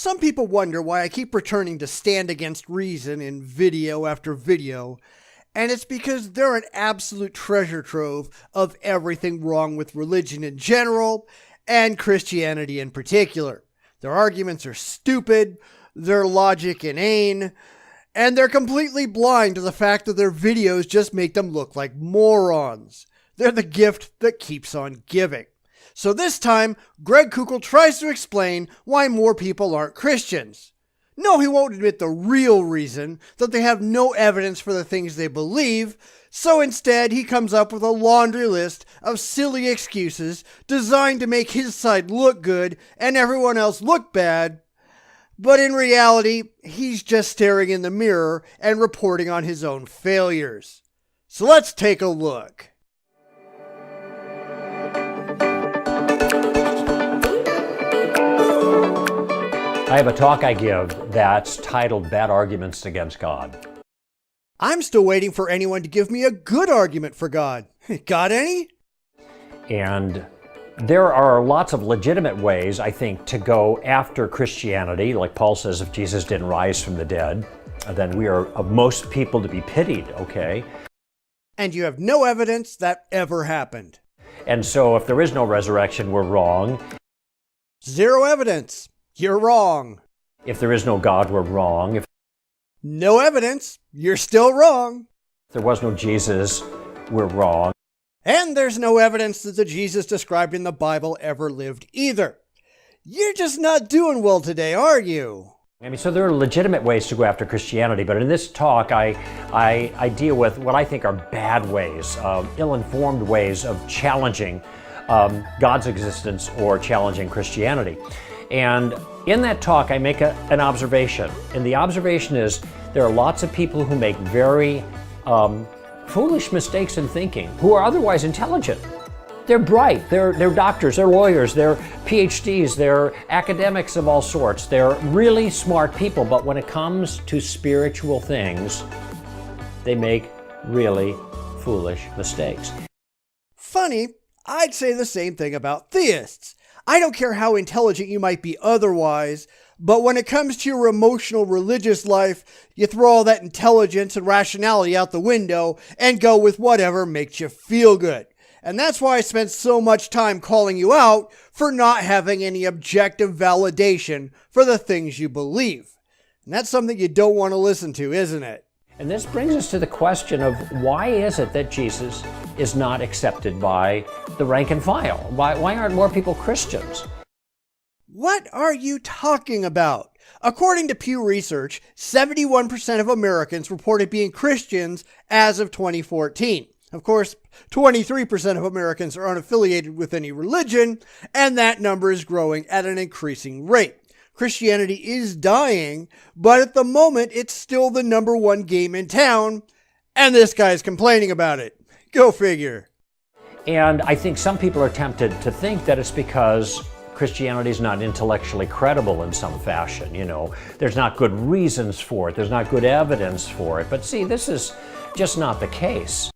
Some people wonder why I keep returning to Stand Against Reason in video after video, and it's because they're an absolute treasure trove of everything wrong with religion in general, and Christianity in particular. Their arguments are stupid, their logic inane, and they're completely blind to the fact that their videos just make them look like morons. They're the gift that keeps on giving. So this time, Greg Koukl tries to explain why more people aren't Christians. No, he won't admit the real reason, that they have no evidence for the things they believe, so instead he comes up with a laundry list of silly excuses designed to make his side look good and everyone else look bad. But in reality, he's just staring in the mirror and reporting on his own failures. So let's take a look. I have a talk I give that's titled Bad Arguments Against God. I'm still waiting for anyone to give me a good argument for God. Got any? And there are lots of legitimate ways, I think, to go after Christianity. Like Paul says, if Jesus didn't rise from the dead, then we are of most people to be pitied, okay? And you have no evidence that ever happened. And so if there is no resurrection, we're wrong. Zero evidence. You're wrong. If there is no God, we're wrong. If no evidence. You're still wrong. there was no Jesus, we're wrong. And there's no evidence that the Jesus described in the Bible ever lived either. You're just not doing well today, are you? I mean, so there are legitimate ways to go after Christianity, but in this talk, I deal with what I think are bad ways, ill-informed ways of challenging God's existence or challenging Christianity. And in that talk, I make an observation. And the observation is there are lots of people who make very foolish mistakes in thinking, who are otherwise intelligent. They're bright, they're doctors, they're lawyers, they're PhDs, they're academics of all sorts. They're really smart people, but when it comes to spiritual things, they make really foolish mistakes. Funny, I'd say the same thing about theists. I don't care how intelligent you might be otherwise, but when it comes to your emotional religious life, you throw all that intelligence and rationality out the window and go with whatever makes you feel good. And that's why I spent so much time calling you out for not having any objective validation for the things you believe. And that's something you don't want to listen to, isn't it? And this brings us to the question of why is it that Jesus is not accepted by the rank and file? Why aren't more people Christians? What are you talking about? According to Pew Research, 71% of Americans reported being Christians as of 2014. Of course, 23% of Americans are unaffiliated with any religion, and that number is growing at an increasing rate. Christianity is dying, but at the moment, it's still the number one game in town, and this guy's complaining about it. Go figure. And I think some people are tempted to think that it's because Christianity is not intellectually credible in some fashion. You know, there's not good reasons for it. There's not good evidence for it. But see, this is just not the case.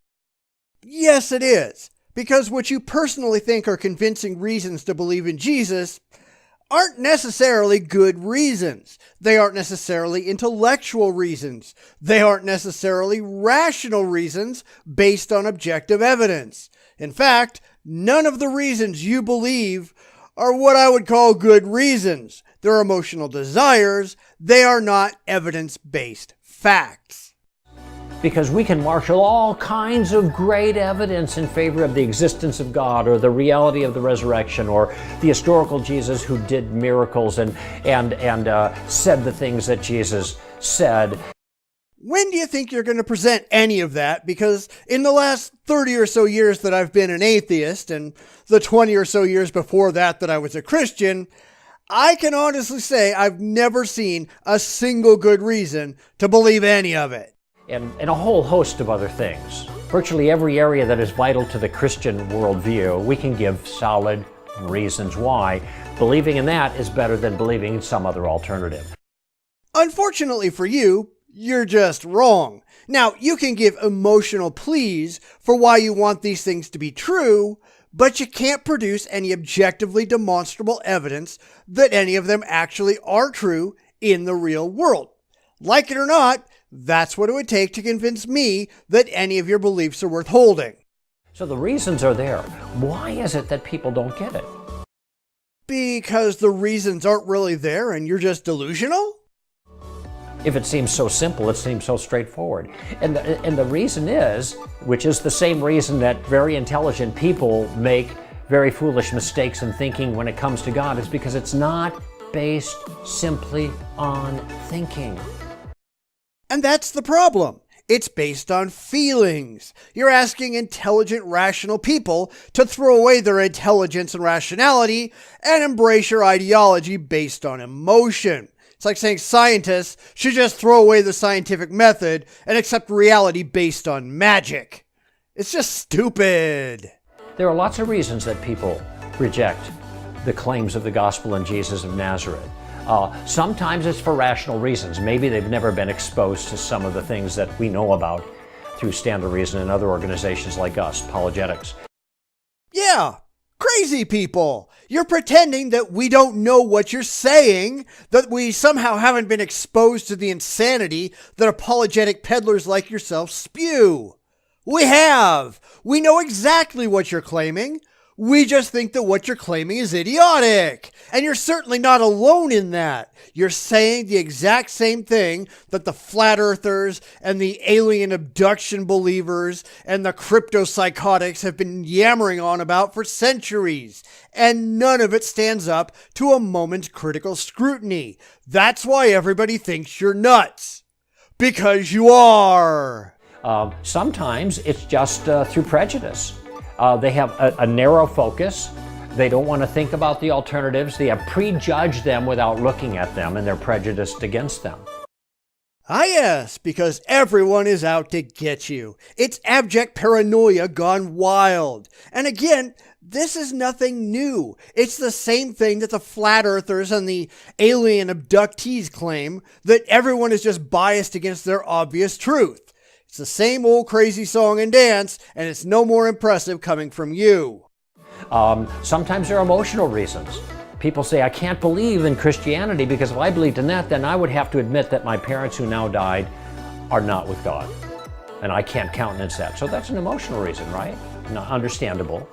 Yes, it is. Because what you personally think are convincing reasons to believe in Jesus aren't necessarily good reasons. They aren't necessarily intellectual reasons. They aren't necessarily rational reasons based on objective evidence. In fact, none of the reasons you believe are what I would call good reasons. They're emotional desires. They are not evidence-based facts. Because we can marshal all kinds of great evidence in favor of the existence of God or the reality of the resurrection or the historical Jesus who did miracles and said the things that Jesus said. When do you think you're going to present any of that? Because in the last 30 or so years that I've been an atheist and the 20 or so years before that I was a Christian, I can honestly say I've never seen a single good reason to believe any of it. And a whole host of other things. Virtually every area that is vital to the Christian worldview, we can give solid reasons why. Believing in that is better than believing in some other alternative. Unfortunately for you, you're just wrong. Now, you can give emotional pleas for why you want these things to be true, but you can't produce any objectively demonstrable evidence that any of them actually are true in the real world. Like it or not, that's what it would take to convince me that any of your beliefs are worth holding. So the reasons are there. Why is it that people don't get it? Because the reasons aren't really there and you're just delusional? If it seems so simple, it seems so straightforward. And the reason is, which is the same reason that very intelligent people make very foolish mistakes in thinking when it comes to God, is because it's not based simply on thinking. And that's the problem. It's based on feelings. You're asking intelligent, rational people to throw away their intelligence and rationality and embrace your ideology based on emotion. It's like saying scientists should just throw away the scientific method and accept reality based on magic. It's just stupid. There are lots of reasons that people reject the claims of the gospel and Jesus of Nazareth. Sometimes it's for rational reasons. Maybe they've never been exposed to some of the things that we know about through Stand to Reason and other organizations like us, apologetics. Yeah, crazy people. You're pretending that we don't know what you're saying, that we somehow haven't been exposed to the insanity that apologetic peddlers like yourself spew. We have. We know exactly what you're claiming. We just think that what you're claiming is idiotic. And you're certainly not alone in that. You're saying the exact same thing that the flat earthers and the alien abduction believers and the crypto psychotics have been yammering on about for centuries. And none of it stands up to a moment's critical scrutiny. That's why everybody thinks you're nuts. Because you are. Sometimes it's just through prejudice. They have a narrow focus. They don't want to think about the alternatives. They have prejudged them without looking at them, and they're prejudiced against them. Ah yes, because everyone is out to get you. It's abject paranoia gone wild. And again, this is nothing new. It's the same thing that the flat earthers and the alien abductees claim, that everyone is just biased against their obvious truth. It's the same old crazy song and dance, and it's no more impressive coming from you. Sometimes there are emotional reasons. People say, I can't believe in Christianity because if I believed in that, then I would have to admit that my parents who now died are not with God. And I can't countenance that. So that's an emotional reason, right? Not understandable.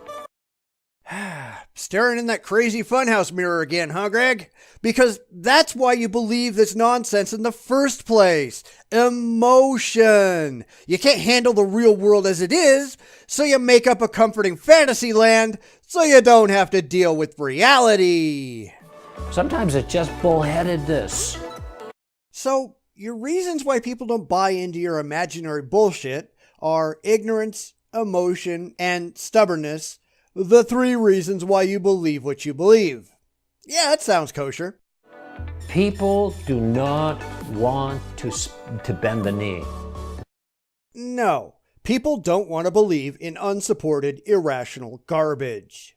Staring in that crazy funhouse mirror again, huh, Greg? Because that's why you believe this nonsense in the first place. Emotion. You can't handle the real world as it is, so you make up a comforting fantasy land so you don't have to deal with reality. Sometimes it's just bullheadedness. So, your reasons why people don't buy into your imaginary bullshit are ignorance, emotion, and stubbornness. The 3 reasons why you believe what you believe. Yeah, that sounds kosher. People do not want to bend the knee. No, people don't want to believe in unsupported, irrational garbage.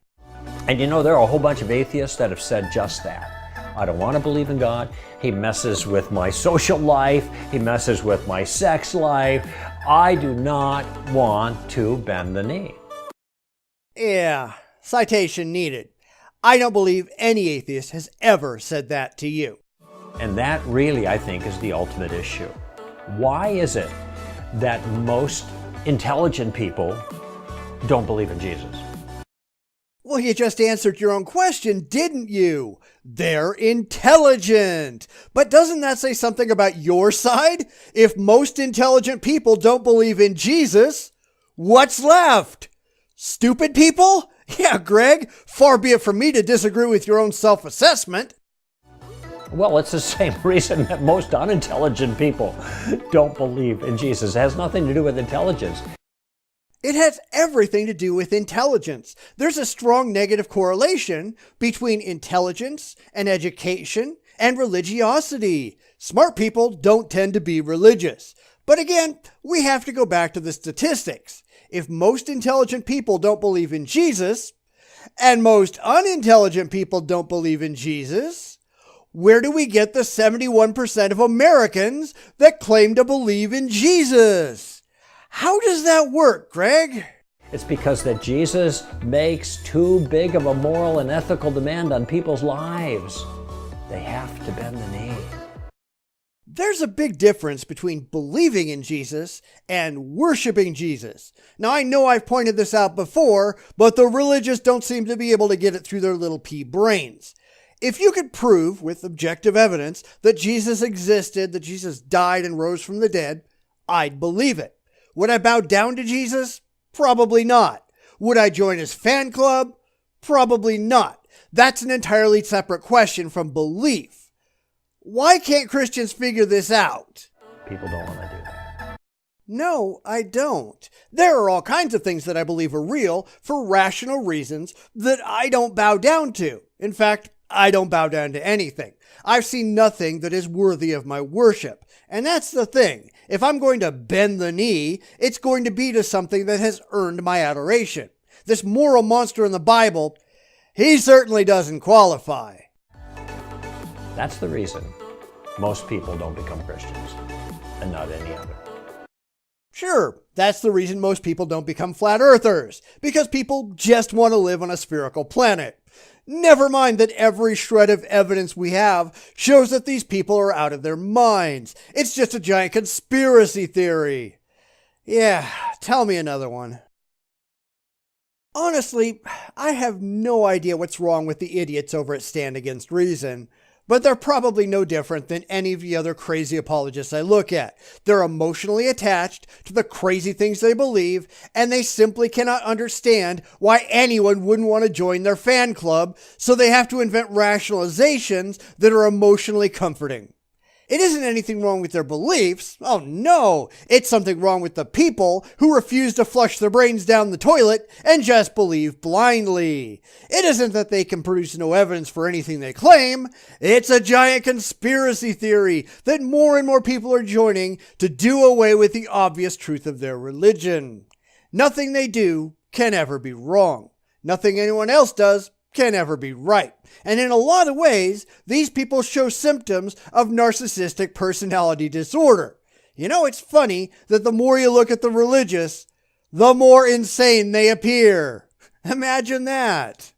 And you know, there are a whole bunch of atheists that have said just that. I don't want to believe in God. He messes with my social life. He messes with my sex life. I do not want to bend the knee. Yeah, citation needed. I don't believe any atheist has ever said that to you. And that really, I think, is the ultimate issue. Why is it that most intelligent people don't believe in Jesus? Well, you just answered your own question, didn't you? They're intelligent. But doesn't that say something about your side? If most intelligent people don't believe in Jesus, what's left? Stupid people? Yeah, Greg, far be it from me to disagree with your own self-assessment. Well, it's the same reason that most unintelligent people don't believe in Jesus. It has nothing to do with intelligence. It has everything to do with intelligence. There's a strong negative correlation between intelligence and education and religiosity. Smart people don't tend to be religious. But again, we have to go back to the statistics. If most intelligent people don't believe in Jesus, and most unintelligent people don't believe in Jesus, where do we get the 71% of Americans that claim to believe in Jesus? How does that work, Greg? It's because that Jesus makes too big of a moral and ethical demand on people's lives. They have to bend the knee. There's a big difference between believing in Jesus and worshiping Jesus. Now, I know I've pointed this out before, but the religious don't seem to be able to get it through their little pea brains. If you could prove with objective evidence that Jesus existed, that Jesus died and rose from the dead, I'd believe it. Would I bow down to Jesus? Probably not. Would I join his fan club? Probably not. That's an entirely separate question from belief. Why can't Christians figure this out? People don't want to do that. No, I don't. There are all kinds of things that I believe are real for rational reasons that I don't bow down to. In fact, I don't bow down to anything. I've seen nothing that is worthy of my worship. And that's the thing. If I'm going to bend the knee, it's going to be to something that has earned my adoration. This moral monster in the Bible, he certainly doesn't qualify. That's the reason most people don't become Christians, and not any other. Sure, that's the reason most people don't become flat earthers, because people just want to live on a spherical planet. Never mind that every shred of evidence we have shows that these people are out of their minds. It's just a giant conspiracy theory. Yeah, tell me another one. Honestly, I have no idea what's wrong with the idiots over at Stand Against Reason. But they're probably no different than any of the other crazy apologists I look at. They're emotionally attached to the crazy things they believe, and they simply cannot understand why anyone wouldn't want to join their fan club, so they have to invent rationalizations that are emotionally comforting. It isn't anything wrong with their beliefs. Oh no, it's something wrong with the people who refuse to flush their brains down the toilet and just believe blindly. It isn't that they can produce no evidence for anything they claim. It's a giant conspiracy theory that more and more people are joining to do away with the obvious truth of their religion. Nothing they do can ever be wrong. Nothing anyone else does can ever be right. And in a lot of ways, these people show symptoms of narcissistic personality disorder. You know, it's funny that the more you look at the religious, the more insane they appear. Imagine that.